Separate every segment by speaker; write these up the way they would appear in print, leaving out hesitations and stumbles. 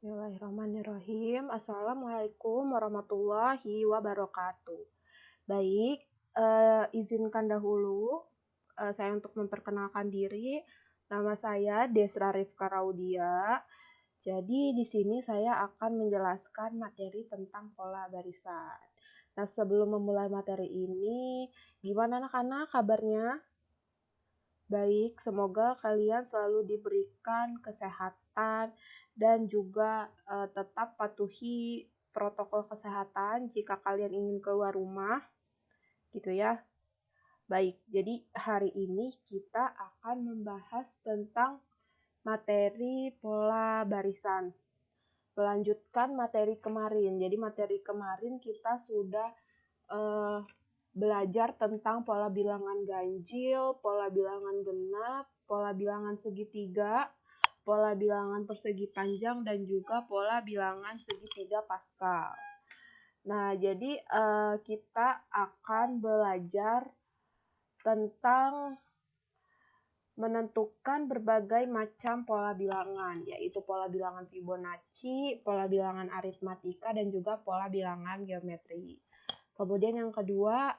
Speaker 1: Bismillahirrahmanirrahim. Assalamualaikum warahmatullahi wabarakatuh. Baik, izinkan dahulu saya untuk memperkenalkan diri. Nama saya Desra Rifka Raudia. Jadi di sini saya akan menjelaskan materi tentang pola barisan. Nah, sebelum memulai materi ini, gimana anak-anak kabarnya? Baik, semoga kalian selalu diberikan kesehatan dan juga tetap patuhi protokol kesehatan jika kalian ingin keluar rumah, gitu ya. Baik, jadi hari ini kita akan membahas tentang materi pola barisan. Melanjutkan materi kemarin. Jadi materi kemarin kita sudah belajar tentang pola bilangan ganjil, pola bilangan genap, pola bilangan segitiga, pola bilangan persegi panjang, dan juga pola bilangan segitiga Paskal. Nah, jadi kita akan belajar tentang menentukan berbagai macam pola bilangan, yaitu pola bilangan Fibonacci, pola bilangan aritmatika, dan juga pola bilangan geometri. Kemudian yang kedua,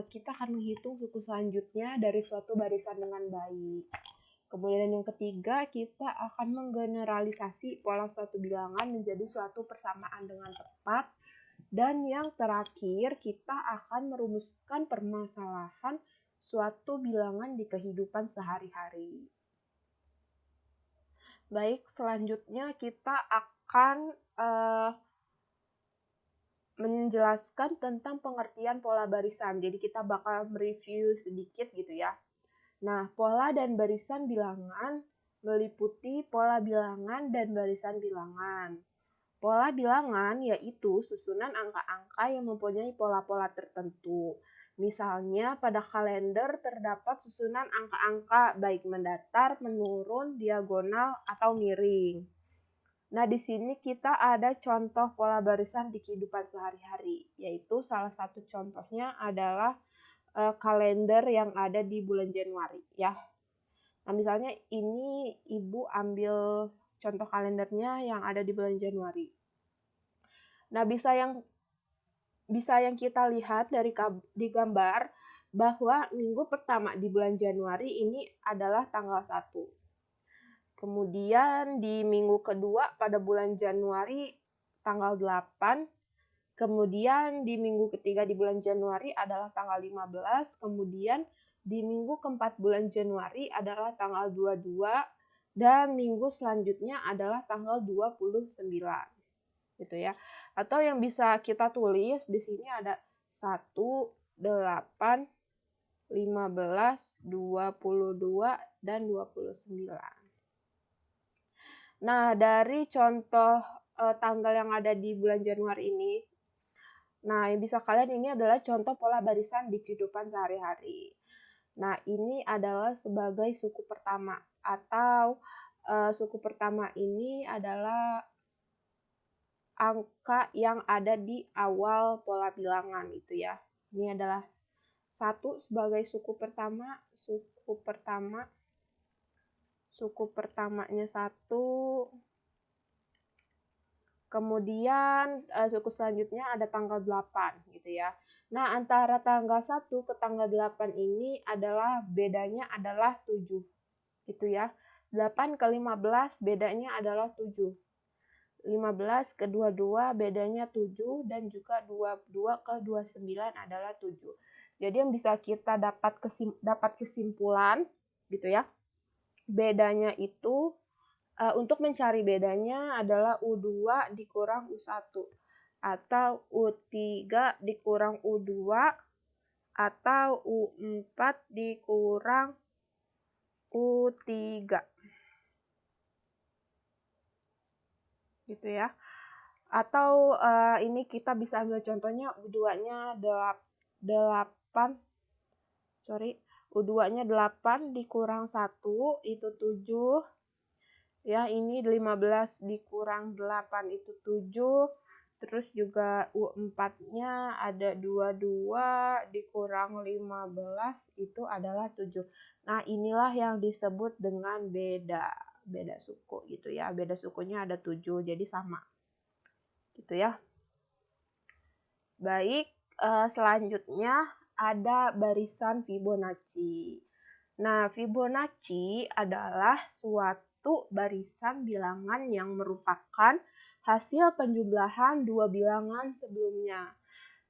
Speaker 1: kita akan menghitung suku selanjutnya dari suatu barisan dengan baik. Kemudian yang ketiga, kita akan menggeneralisasi pola suatu bilangan menjadi suatu persamaan dengan tepat. Dan yang terakhir, kita akan merumuskan permasalahan suatu bilangan di kehidupan sehari-hari. Baik, selanjutnya kita akan menjelaskan tentang pengertian pola barisan. Jadi kita bakal mereview sedikit gitu ya. Nah, pola dan barisan bilangan meliputi pola bilangan dan barisan bilangan. Pola bilangan yaitu susunan angka-angka yang mempunyai pola-pola tertentu. Misalnya pada kalender terdapat susunan angka-angka baik mendatar, menurun, diagonal, atau miring. Nah, di sini kita ada contoh pola barisan di kehidupan sehari-hari, yaitu salah satu contohnya adalah kalender yang ada di bulan Januari, ya. Nah, misalnya ini Ibu ambil contoh kalendernya yang ada di bulan Januari. Nah, bisa yang kita lihat di gambar bahwa minggu pertama di bulan Januari ini adalah tanggal 1. Kemudian di minggu kedua pada bulan Januari tanggal 8. Kemudian di minggu ketiga di bulan Januari adalah tanggal 15. Kemudian di minggu keempat bulan Januari adalah tanggal 22. Dan minggu selanjutnya adalah tanggal 29. Gitu ya. Atau yang bisa kita tulis di sini ada 1, 8, 15, 22, dan 29. Nah, dari contoh tanggal yang ada di bulan Januari ini, nah yang bisa kalian ini adalah contoh pola barisan di kehidupan sehari-hari. Nah, ini adalah sebagai suku pertama, atau suku pertama ini adalah angka yang ada di awal pola bilangan itu ya. Ini adalah 1 sebagai suku pertamanya 1. Kemudian suku selanjutnya ada tanggal 8 gitu ya. Nah, antara tanggal 1 ke tanggal 8 ini adalah bedanya adalah 7 gitu ya. 8 ke 15 bedanya adalah 7. 15 ke 22 bedanya 7, dan juga 22 ke 29 adalah 7. Jadi yang bisa kita dapat kesimpulan gitu ya. Bedanya itu untuk mencari bedanya adalah U2 dikurang U1 atau U3 dikurang U2 atau U4 dikurang U3. Gitu ya. Atau ini kita bisa ambil contohnya U2-nya 8 dikurang 1 itu 7. Ya, ini 15 dikurang 8 itu 7. Terus juga U4-nya ada 22 dikurang 15 itu adalah 7. Nah, inilah yang disebut dengan beda. beda suku gitu ya. Beda sukunya ada 7, jadi sama. Gitu ya. Baik, selanjutnya ada barisan Fibonacci. Nah, Fibonacci adalah suatu barisan bilangan yang merupakan hasil penjumlahan dua bilangan sebelumnya.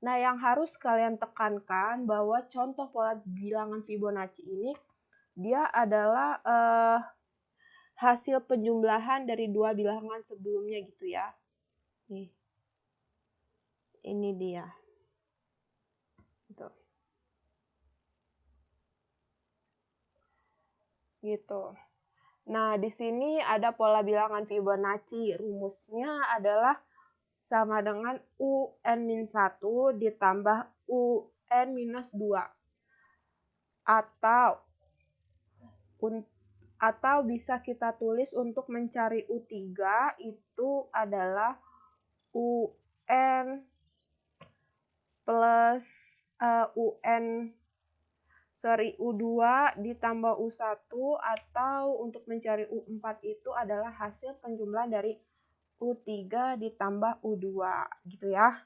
Speaker 1: Nah, yang harus kalian tekankan bahwa contoh pola bilangan Fibonacci ini dia adalah hasil penjumlahan dari dua bilangan sebelumnya gitu ya. Nih. Ini dia. Gitu. Nah, di sini ada pola bilangan Fibonacci. Rumusnya adalah sama dengan UN-1 ditambah UN-2. Atau bisa kita tulis untuk mencari U3 itu adalah UN plus U2 ditambah U1, atau untuk mencari U4 itu adalah hasil penjumlahan dari U3 ditambah U2 gitu ya.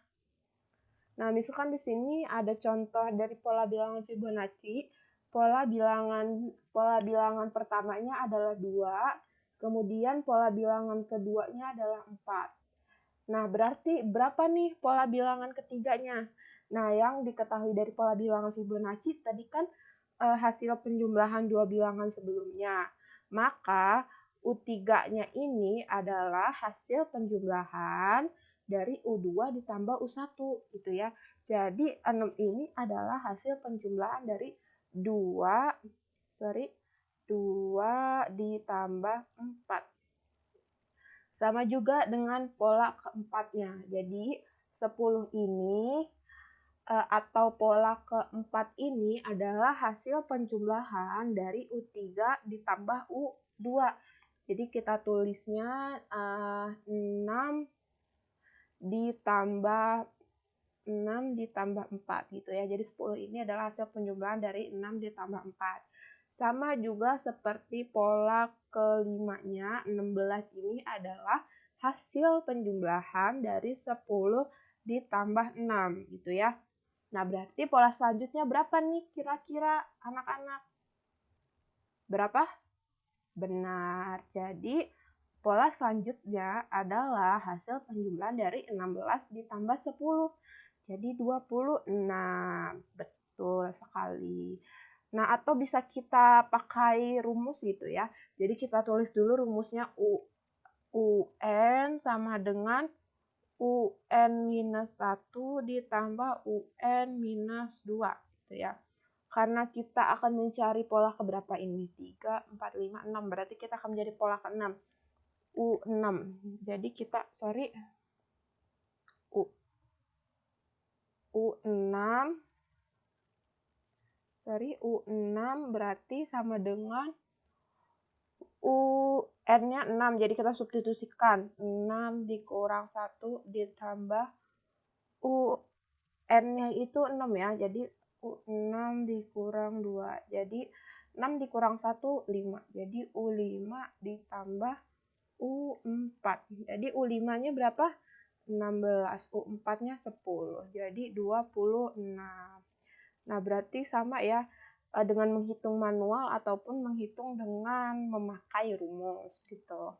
Speaker 1: Nah, misalkan di sini ada contoh dari pola bilangan Fibonacci. Pola bilangan pertamanya adalah 2, kemudian pola bilangan keduanya adalah 4. Nah, berarti berapa nih pola bilangan ketiganya? Nah, yang diketahui dari pola bilangan Fibonacci tadi kan hasil penjumlahan dua bilangan sebelumnya. Maka U3-nya ini adalah hasil penjumlahan dari U2 ditambah U1 gitu ya. Jadi 6 ini adalah hasil penjumlahan dari 2 ditambah 4. Sama juga dengan pola keempatnya. Jadi 10 ini atau pola keempat ini adalah hasil penjumlahan dari U3 ditambah U2. Jadi kita tulisnya 6 ditambah 4 gitu ya. Jadi 10 ini adalah hasil penjumlahan dari 6 ditambah 4. Sama juga seperti pola kelimanya, 16 ini adalah hasil penjumlahan dari 10 ditambah 6 gitu ya. Nah, berarti pola selanjutnya berapa nih kira-kira anak-anak? Berapa? Benar. Jadi, pola selanjutnya adalah hasil penjumlahan dari 16 ditambah 10. Jadi, 26. Betul sekali. Nah, atau bisa kita pakai rumus gitu ya. Jadi, kita tulis dulu rumusnya UN sama dengan UN-1 ditambah UN-2 gitu ya. Karena kita akan mencari pola keberapa ini? 3, 4, 5, 6. Berarti kita akan menjadi pola ke-6. U6. Jadi kita, U6 berarti sama dengan UN-nya 6, jadi kita substitusikan 6 dikurang 1 ditambah UN-nya itu 6 ya, jadi U6 dikurang 2, jadi 6 dikurang 1, 5, jadi U5 ditambah U4, jadi U5-nya berapa? 16, U4-nya 10, jadi 26. Nah, berarti sama ya, dengan menghitung manual ataupun menghitung dengan memakai rumus gitu.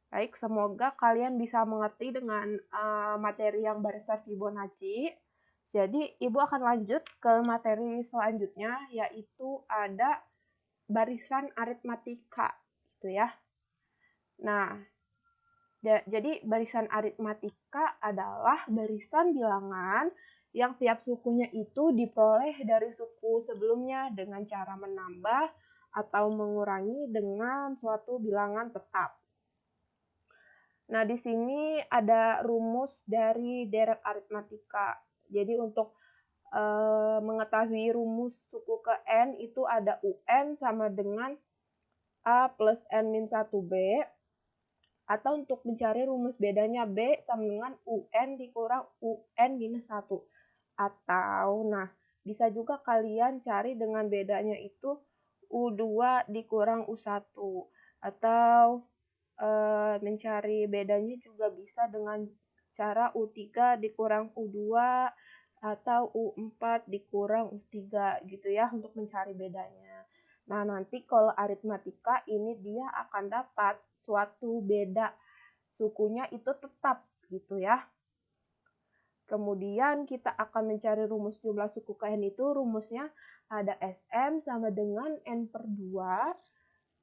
Speaker 1: Baik, semoga kalian bisa mengerti dengan materi yang barisan Fibonacci. Jadi, Ibu akan lanjut ke materi selanjutnya, yaitu ada barisan aritmatika gitu ya. Nah, jadi barisan aritmatika adalah barisan bilangan yang tiap sukunya itu diperoleh dari suku sebelumnya dengan cara menambah atau mengurangi dengan suatu bilangan tetap. Nah, di sini ada rumus dari deret aritmatika. Jadi untuk mengetahui rumus suku ke N itu ada UN sama dengan A plus N-1B. Atau untuk mencari rumus bedanya B sama dengan UN dikurang UN-1. Atau, nah, bisa juga kalian cari dengan bedanya itu U2 dikurang U1. Atau mencari bedanya juga bisa dengan cara U3 dikurang U2 atau U4 dikurang U3 gitu ya untuk mencari bedanya. Nah, nanti kalau aritmatika ini dia akan dapat suatu beda sukunya itu tetap gitu ya. Kemudian kita akan mencari rumus jumlah suku KN itu, rumusnya ada Sn sama dengan N/2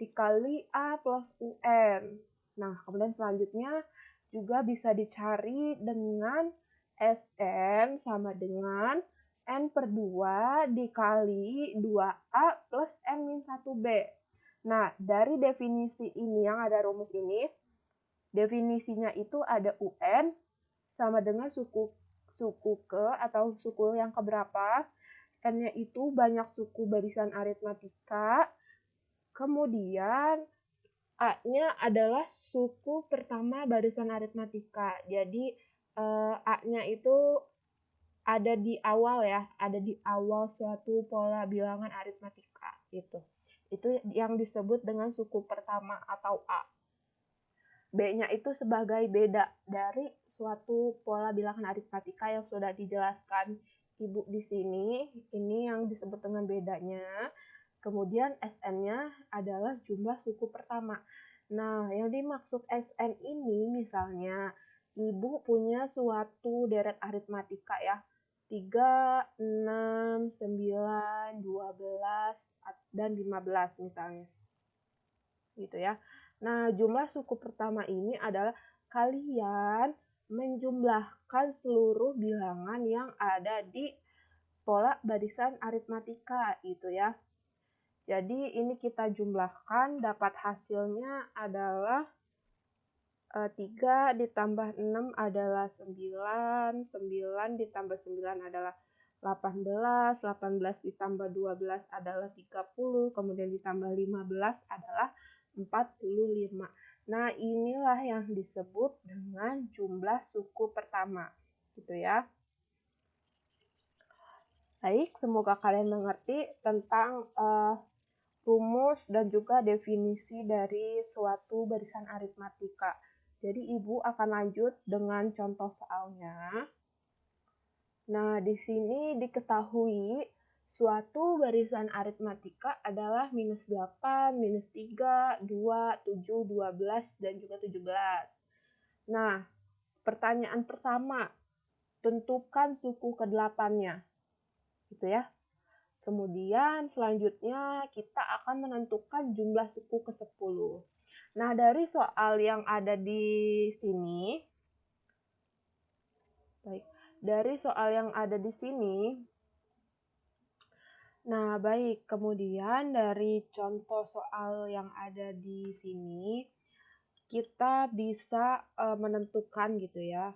Speaker 1: dikali A plus UN. Nah, kemudian selanjutnya juga bisa dicari dengan Sn sama dengan N/2 dikali 2A plus N-1B. Nah, dari definisi ini yang ada rumus ini, definisinya itu ada UN sama dengan suku ke atau suku yang keberapa, N-nya itu banyak suku barisan aritmatika, kemudian A-nya adalah suku pertama barisan aritmatika. Jadi A-nya itu ada di awal ya, ada di awal suatu pola bilangan aritmatika gitu. Itu yang disebut dengan suku pertama atau A. B-nya itu sebagai beda dari suatu pola bilangan aritmatika yang sudah dijelaskan Ibu di sini. Ini yang disebut dengan bedanya. Kemudian Sn-nya adalah jumlah suku pertama. Nah, yang dimaksud Sn ini misalnya Ibu punya suatu deret aritmatika ya. 3, 6, 9, 12, dan 15 misalnya. Gitu ya. Nah, jumlah suku pertama ini adalah kalian menjumlahkan seluruh bilangan yang ada di pola barisan aritmatika itu ya. Jadi ini kita jumlahkan, dapat hasilnya adalah 3 ditambah 6 adalah 9, 9 ditambah 9 adalah 18, 18 ditambah 12 adalah 30, kemudian ditambah 15 adalah 45. Nah, inilah yang disebut dengan jumlah suku pertama, gitu ya. Baik, semoga kalian mengerti tentang rumus dan juga definisi dari suatu barisan aritmatika. Jadi, Ibu akan lanjut dengan contoh soalnya. Nah, di sini diketahui suatu barisan aritmatika adalah minus 8, minus 3, 2, 7, 12, dan juga 17. Nah, pertanyaan pertama, tentukan suku ke-8-nya. Gitu ya. Kemudian selanjutnya kita akan menentukan jumlah suku ke-10. Nah, dari soal yang ada di sini, baik, dari soal yang ada di sini, nah, baik, kemudian dari contoh soal yang ada di sini, kita bisa menentukan gitu ya,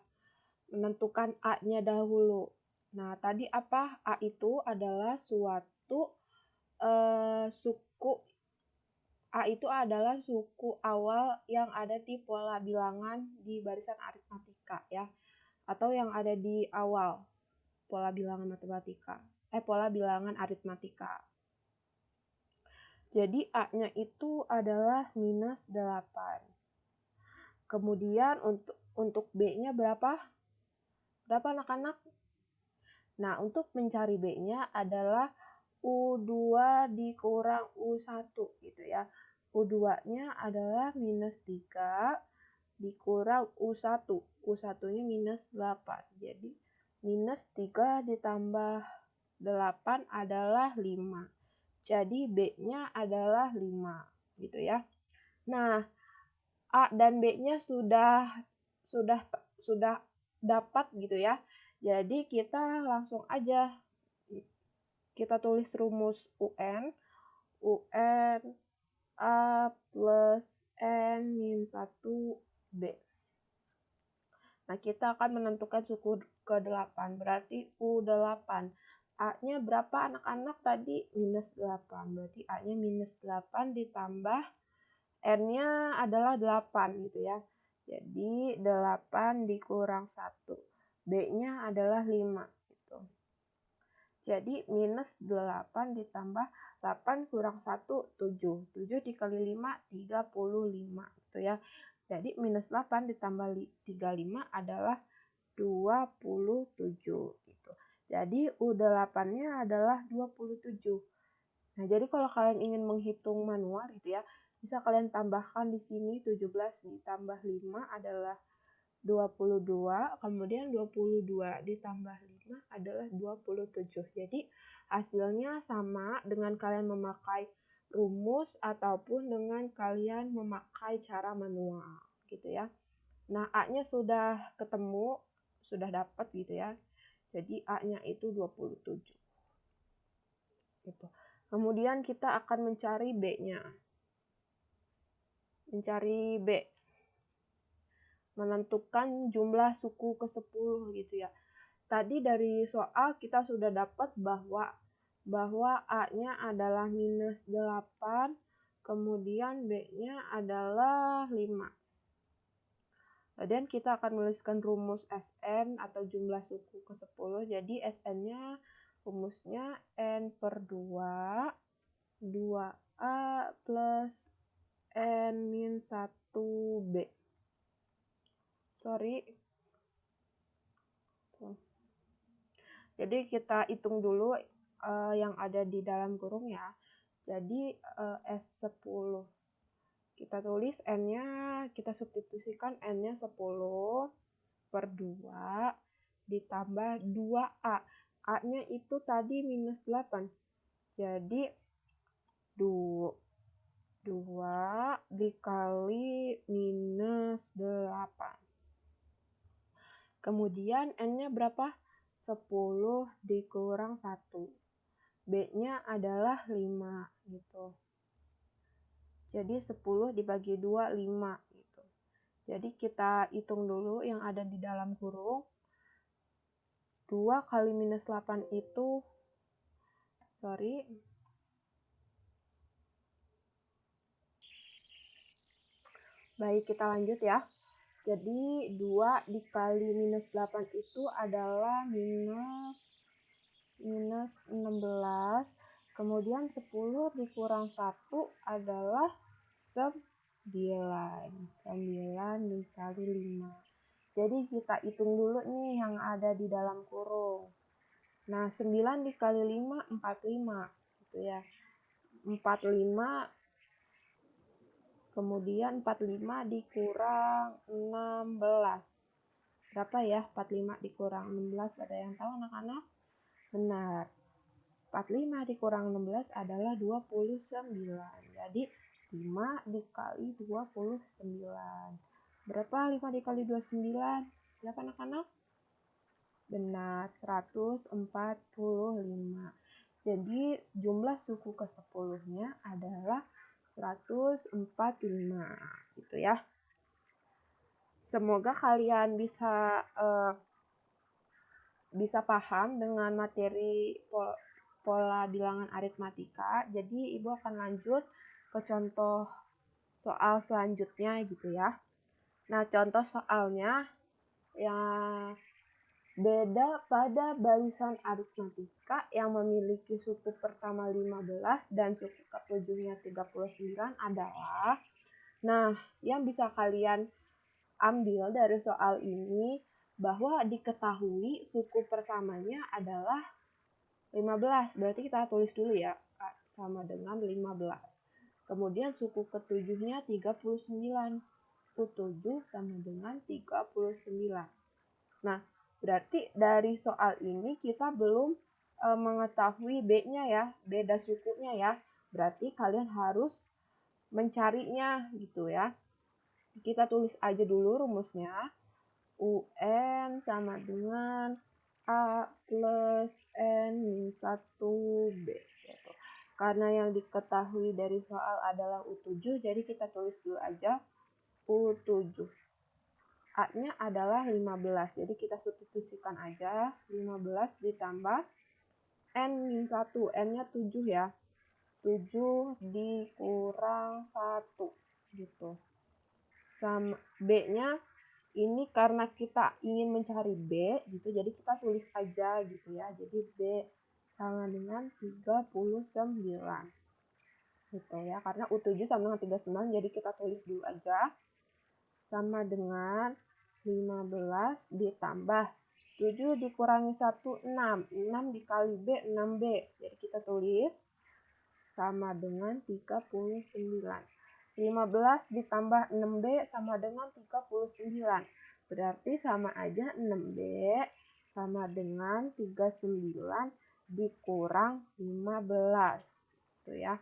Speaker 1: menentukan A-nya dahulu. Nah, tadi apa? A itu adalah suatu suku, A itu adalah suku awal yang ada di pola bilangan di barisan aritmatika ya, atau yang ada di awal pola bilangan matematika. Pola bilangan aritmatika. Jadi A-nya itu adalah minus 8. Kemudian untuk B-nya berapa? Berapa anak-anak? Nah, untuk mencari B-nya adalah U2 dikurang U1 gitu ya. U2-nya adalah minus 3 dikurang U1. U1-nya minus 8. Jadi minus 3 ditambah 8 adalah 5. Jadi B-nya adalah 5 gitu ya. Nah, A dan B-nya sudah dapat gitu ya. Jadi kita langsung aja kita tulis rumus UN A plus N min 1B. Nah, kita akan menentukan suku ke-8, berarti U8. A-nya berapa anak-anak tadi? Minus 8, berarti A-nya minus 8 ditambah N-nya adalah 8 gitu ya. Jadi 8 dikurang 1. B-nya adalah 5 gitu. Jadi minus 8 ditambah 8 kurang 1, 7. 7 dikali 5, 35 gitu ya. Jadi minus 8 ditambah 35 adalah 27 gitu. Jadi U8-nya adalah 27. Nah, jadi kalau kalian ingin menghitung manual gitu ya, bisa kalian tambahkan di sini 17 ditambah 5 adalah 22, kemudian 22 ditambah 5 adalah 27. Jadi hasilnya sama dengan kalian memakai rumus ataupun dengan kalian memakai cara manual gitu ya. Nah, A-nya sudah ketemu, sudah dapat gitu ya. Jadi A-nya itu 27. Gitu. Kemudian kita akan mencari B-nya. Mencari B. Menentukan jumlah suku ke-10 gitu ya. Tadi dari soal kita sudah dapat bahwa A-nya adalah minus 8, kemudian B-nya adalah 5. Kemudian kita akan menuliskan rumus Sn atau jumlah suku ke-10. Jadi Sn-nya rumusnya N per 2, 2A plus N min 1B. Sorry. Jadi kita hitung dulu yang ada di dalam kurung ya. Jadi S10. Kita tulis N-nya, kita substitusikan N-nya 10 per 2 ditambah 2A. A-nya itu tadi minus 8. Jadi 2 dikali minus 8. Kemudian N-nya berapa? 10 dikurang 1. B-nya adalah 5 gitu. Jadi 10 dibagi 2, 5 gitu. Jadi kita hitung dulu yang ada di dalam kurung. 2 kali minus 8 itu, Baik, kita lanjut ya. Jadi 2 dikali minus 8 itu adalah minus 16. Kemudian 10 dikurang 1 adalah 9. 9 dikali 5. Jadi kita hitung dulu nih yang ada di dalam kurung. Nah, 9 dikali 5, 45. Gitu ya. 45, kemudian 45 dikurang 16. Berapa ya 45 dikurang 16? Ada yang tahu anak-anak? Benar. 45 dikurang 16 adalah 29. Jadi 5 dikali 29. Berapa 5 dikali 29? Berapa anak-anak? Benar, 145. Jadi jumlah suku ke-10-nya adalah 145 gitu ya. Semoga kalian bisa paham dengan materi pola bilangan aritmatika. Jadi Ibu akan lanjut ke contoh soal selanjutnya gitu ya. Nah, contoh soalnya yang beda pada barisan aritmatika yang memiliki suku pertama 15 dan suku ke-7-nya 39 adalah, nah, yang bisa kalian ambil dari soal ini bahwa diketahui suku pertamanya adalah 15. Berarti kita tulis dulu ya, sama dengan 15. Kemudian suku ke-7-nya 39. U7 sama dengan 39. Nah, berarti dari soal ini kita belum mengetahui B-nya ya, beda sukunya ya. Berarti kalian harus mencarinya gitu ya. Kita tulis aja dulu rumusnya. UN sama dengan A plus N min 1B. Gitu. Karena yang diketahui dari soal adalah U7, jadi kita tulis dulu aja U7. A-nya adalah 15, jadi kita substitusikan aja 15 ditambah N min 1, N-nya 7 ya. 7 dikurang 1 gitu. Sama B-nya ini karena kita ingin mencari B gitu, jadi kita tulis aja gitu ya. Jadi B sama dengan 39. Gitu ya, karena U7 sama dengan 39, jadi kita tulis dulu aja. Sama dengan 15 ditambah 7 dikurangi 1, 6. 6 dikali B, 6B. Jadi kita tulis sama dengan 39. 15 ditambah 6B sama dengan 39. Berarti sama aja 6B sama dengan 39 dikurang 15. Tuh ya.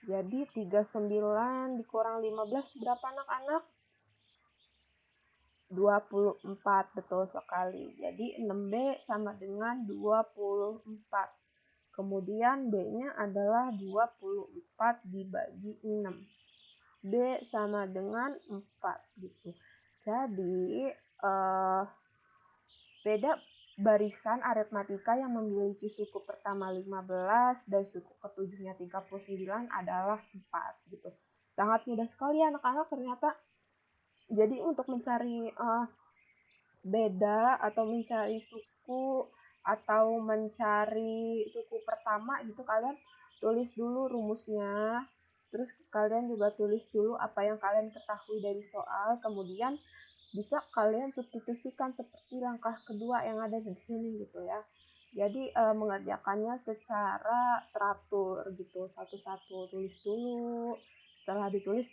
Speaker 1: Jadi 39 dikurang 15 berapa anak-anak? 24, betul sekali. Jadi 6B sama dengan 24. Kemudian B-nya adalah 24 dibagi 6. B sama dengan 4 gitu. Jadi beda barisan aritmatika yang memiliki suku pertama 15 dan suku ketujuhnya 39 adalah 4 gitu. Sangat mudah sekali anak-anak ternyata. Jadi untuk mencari beda atau mencari suku atau mencari suku pertama gitu, kalian tulis dulu rumusnya, terus kalian juga tulis dulu apa yang kalian ketahui dari soal, kemudian bisa kalian substitusikan seperti langkah kedua yang ada di sini gitu ya. Jadi mengerjakannya secara teratur gitu, satu-satu tulis dulu, setelah ditulis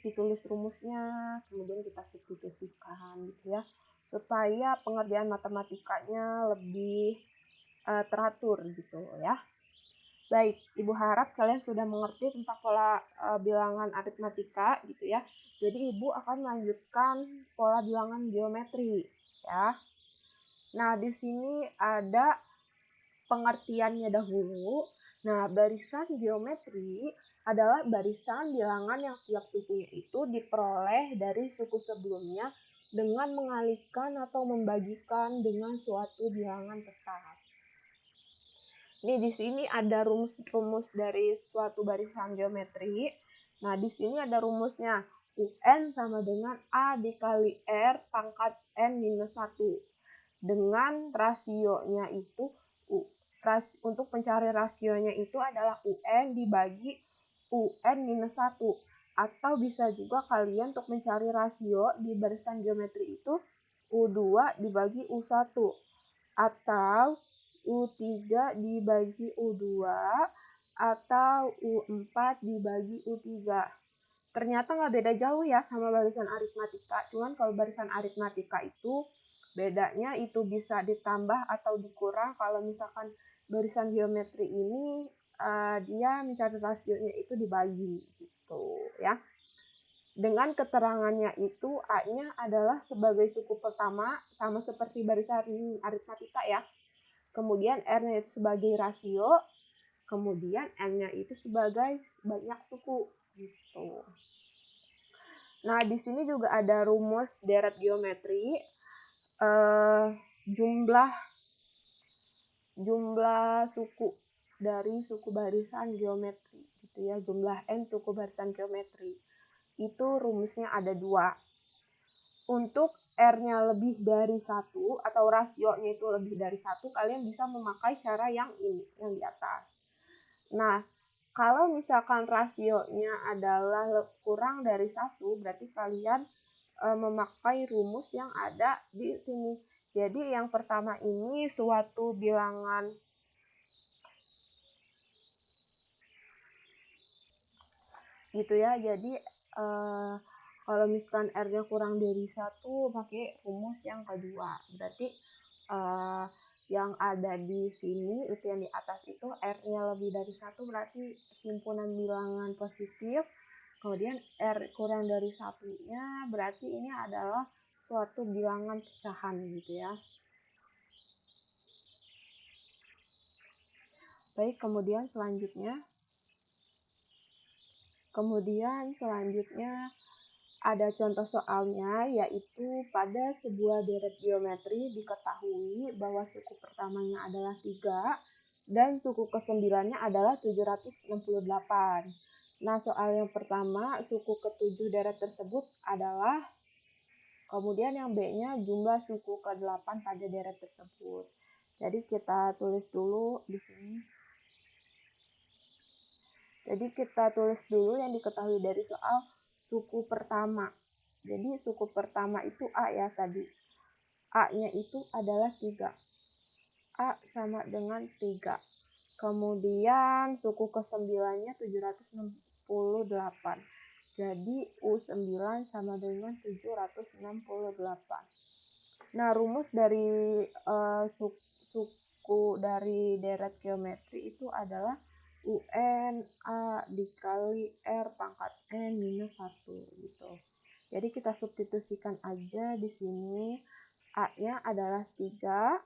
Speaker 1: rumusnya, kemudian kita substitusikan gitu ya, supaya pengerjaan matematikanya lebih teratur gitu ya. Baik, Ibu harap kalian sudah mengerti tentang pola bilangan aritmatika gitu ya. Jadi Ibu akan melanjutkan pola bilangan geometri ya. Nah, di sini ada pengertiannya dahulu. Nah, barisan geometri adalah barisan bilangan yang tiap sukunya itu diperoleh dari suku sebelumnya dengan mengalihkan atau membagikan dengan suatu bilangan tetap. Ini di sini ada rumus dari suatu barisan geometri. Nah, di sini ada rumusnya. UN sama dengan A dikali R pangkat N minus 1. Dengan rasionya itu, untuk mencari rasionya itu adalah UN dibagi UN minus 1. Atau bisa juga kalian untuk mencari rasio di barisan geometri itu U2 dibagi U1. Atau U3 dibagi U2 atau U4 dibagi U3. Ternyata nggak beda jauh ya sama barisan aritmatika, cuman kalau barisan aritmatika itu bedanya itu bisa ditambah atau dikurang. Kalau misalkan barisan geometri ini dia mencari rasionya itu dibagi gitu ya. Dengan keterangannya itu A-nya adalah sebagai suku pertama sama seperti barisan aritmatika ya. Kemudian R-nya itu sebagai rasio, kemudian N-nya itu sebagai banyak suku gitu. Nah, di sini juga ada rumus deret geometri, jumlah suku dari suku barisan geometri gitu ya, jumlah N suku barisan geometri. Itu rumusnya ada 2. Untuk R-nya lebih dari 1 atau rasionya itu lebih dari 1, kalian bisa memakai cara yang ini, yang di atas. Nah, kalau misalkan rasionya adalah kurang dari 1, berarti kalian memakai rumus yang ada di sini. Jadi yang pertama ini suatu bilangan gitu ya. Jadi kalau misalkan R-nya kurang dari 1, pakai rumus yang kedua. Berarti yang ada di sini itu yang di atas itu R-nya lebih dari 1 berarti himpunan bilangan positif. Kemudian R kurang dari 1-nya berarti ini adalah suatu bilangan pecahan gitu ya. Baik, kemudian selanjutnya ada contoh soalnya, yaitu pada sebuah deret geometri diketahui bahwa suku pertamanya adalah 3 dan suku ke-9-nya adalah 768. Nah, soal yang pertama, suku ke-7 deret tersebut adalah, kemudian yang B-nya jumlah suku ke-8 pada deret tersebut. Jadi kita tulis dulu di sini. Jadi kita tulis dulu yang diketahui dari soal suku pertama. Jadi suku pertama itu A ya tadi. A-nya itu adalah 3. A sama dengan 3. Kemudian suku ke-9-nya 768. Jadi U9 sama dengan 768. Nah, rumus dari suku dari deret geometri itu adalah UN A dikali R pangkat N minus 1 gitu. Jadi kita substitusikan aja di sini. A-nya adalah 3.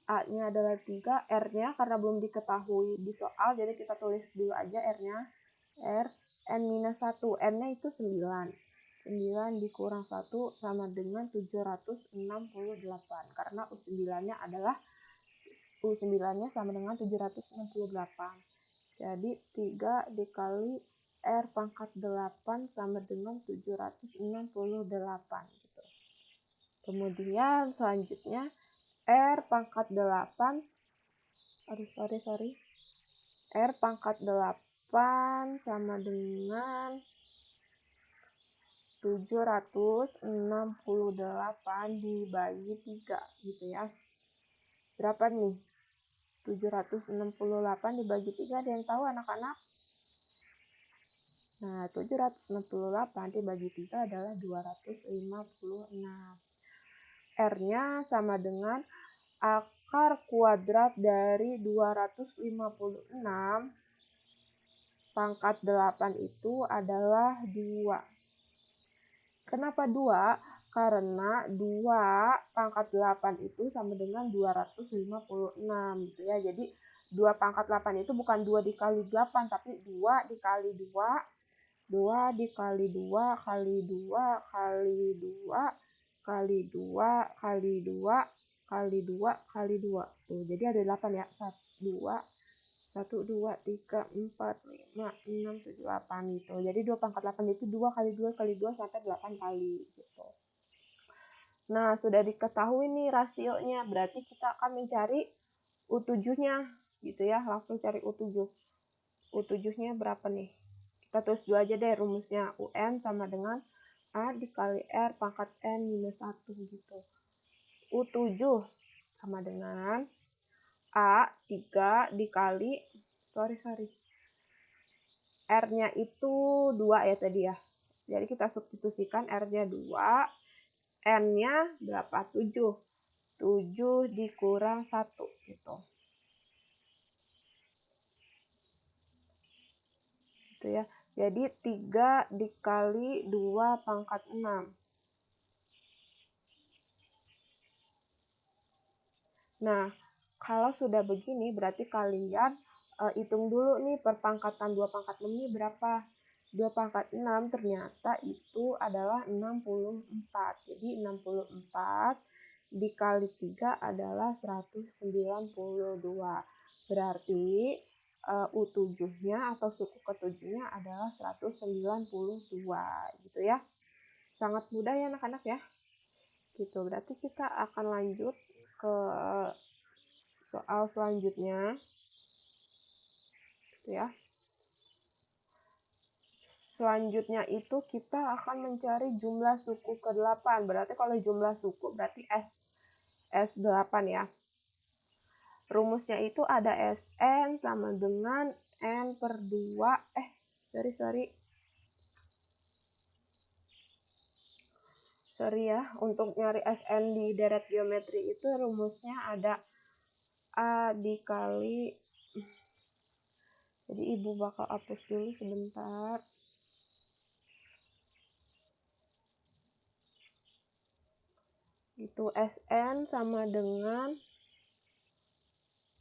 Speaker 1: A-nya adalah 3, R-nya karena belum diketahui di soal, jadi kita tulis dulu aja R-nya. R, N-1, N-nya itu 9. 9 dikurang 1 sama dengan 768, karena U9-nya adalah U9-nya sama dengan 768. Jadi 3 dikali R pangkat 8 sama dengan 768 gitu. Kemudian selanjutnya R pangkat 8, R pangkat 8 sama dengan 768 dibagi 3 gitu ya. Berapa nih? 768 dibagi 3, ada yang tahu anak-anak? Nah, 768 dibagi 3 adalah 256. R-nya sama dengan akar kuadrat dari 256 pangkat 8 itu adalah 2. Kenapa 2? Karena 2 pangkat 8 itu sama dengan 256 gitu ya. Jadi 2 pangkat 8 itu bukan 2 dikali 8, tapi 2 dikali 2, 2 dikali 2 kali 2 kali 2 kali 2 kali 2 kali 2 kali 2. Tuh, jadi ada 8 ya. 1, 2, 3, 4, 5, 6, 7, 8 gitu. Jadi 2 pangkat 8 itu 2 kali 2 kali 2 sampai 8 kali gitu. Nah, sudah diketahui nih rasionya. Berarti kita akan mencari U7-nya gitu ya. Langsung cari U7. U7-nya berapa nih? Kita tulis dulu aja deh rumusnya. UN sama dengan A dikali R pangkat N minus 1 gitu. U7 sama dengan A 3 dikali, R-nya itu 2 ya tadi ya. Jadi kita substitusikan R-nya 2, N-nya berapa? 7. 7 dikurang 1 gitu. Gitu ya. Jadi 3 dikali 2 pangkat 6. Nah, kalau sudah begini berarti kalian hitung dulu nih perpangkatan 2 pangkat 6 ini berapa. 2 pangkat 6 ternyata itu adalah 64. Jadi 64 dikali 3 adalah 192. Berarti U7-nya atau suku ke-7-nya adalah 192 gitu ya. Sangat mudah ya anak-anak ya. Gitu. Berarti kita akan lanjut ke soal selanjutnya. Gitu ya. Selanjutnya itu kita akan mencari jumlah suku ke-8. Berarti kalau jumlah suku berarti S8 ya. Rumusnya itu ada Sn sama dengan N per 2. Sorry ya. Untuk nyari Sn di deret geometri itu rumusnya ada A dikali. Jadi ibu bakal hapus dulu sebentar. Itu Sn sama dengan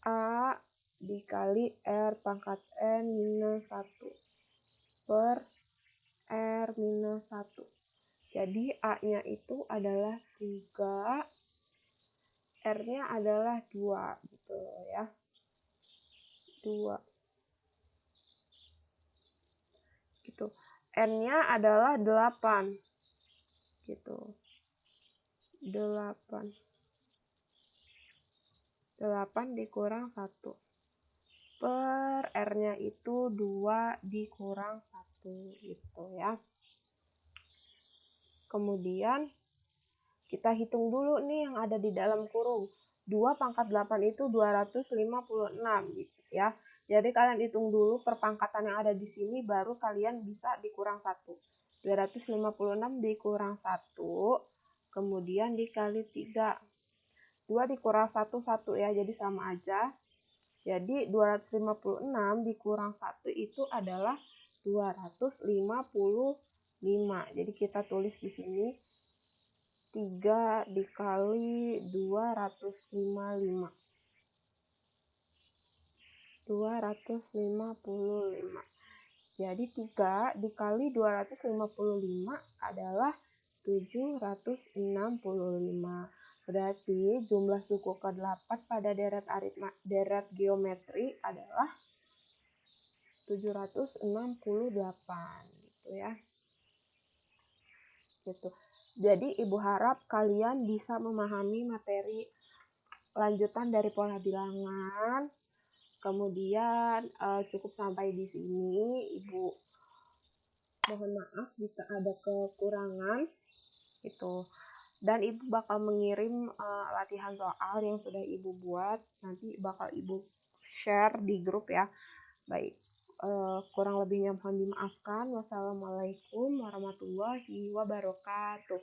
Speaker 1: A dikali R pangkat N minus 1 per R minus 1. Jadi A-nya itu adalah 3, R-nya adalah 2 gitu ya. 2. Gitu. N-nya adalah 8. Gitu. 8. 8 dikurang 1. Per R-nya itu 2 dikurang 1 gitu ya. Kemudian kita hitung dulu nih yang ada di dalam kurung. 2 pangkat 8 itu 256 gitu ya. Jadi kalian hitung dulu perpangkatan yang ada di sini baru kalian bisa dikurang 1. 256 dikurang 1, kemudian dikali 3. 2 dikurang 1, 1 ya, jadi sama aja. Jadi 256 dikurang 1 itu adalah 255. Jadi kita tulis di sini 3 dikali 255. 255. Jadi 3 dikali 255 adalah 765. Berarti jumlah suku ke-8 pada deret geometri adalah 768 gitu ya. Gitu. Jadi Ibu harap kalian bisa memahami materi lanjutan dari pola bilangan. Kemudian cukup sampai di sini. Ibu mohon maaf jika ada kekurangan itu. Dan Ibu bakal mengirim latihan soal yang sudah Ibu buat. Nanti bakal Ibu share di grup ya. Baik. Kurang lebihnya mohon dimaafkan. Wassalamualaikum warahmatullahi wabarakatuh.